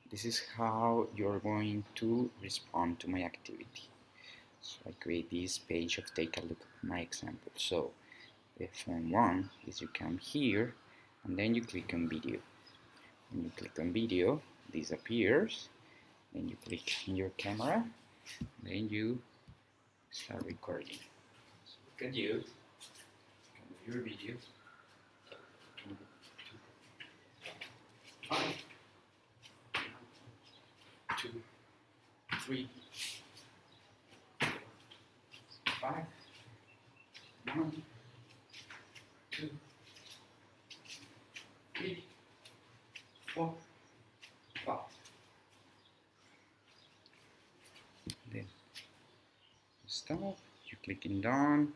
this is how you're going to respond to my activity. So I create this page of take a look at my example. So the form one is you come here and then you click on video. When you click on video, this appears. Then you click in your camera, then you start recording. So look at you, your video. 5, 2, 3, 5, 1, 2, 3, 4, 5. Then you stop, you clicking down,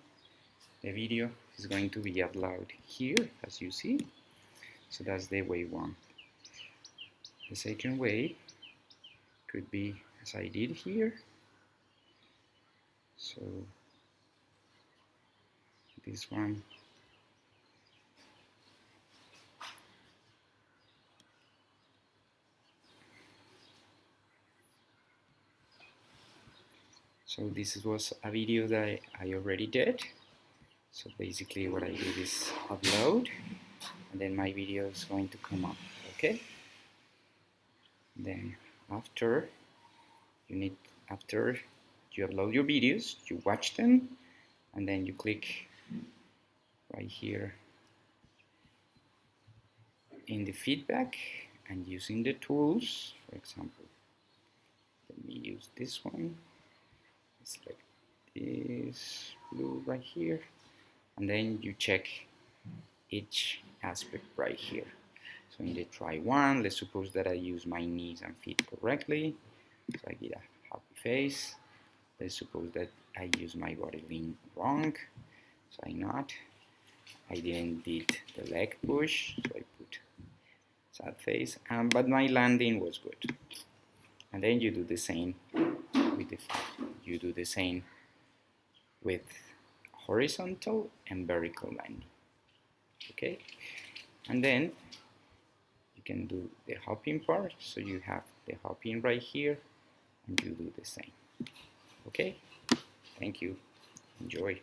the video is going to be uploaded here as you see. So that's the way one. The second way could be as I did here. So this one so this was a video that I already did. So basically what I did is upload and then my video is going to come up, okay? Then after you upload your videos, you watch them and then you click right here in the feedback and using the tools. For example, let me use this one. Select this blue right here and then you check each aspect right here. So in the try one, let's suppose that I use my knees and feet correctly, so I get a happy face. Let's suppose that I use my body lean wrong, so I not. I didn't did the leg push, so I put sad face, but my landing was good. And then you do the same with the feet. You do the same with horizontal and vertical landing, okay? And then you can do the hopping part, so you have the hopping right here and you do the same, okay? Thank you, enjoy.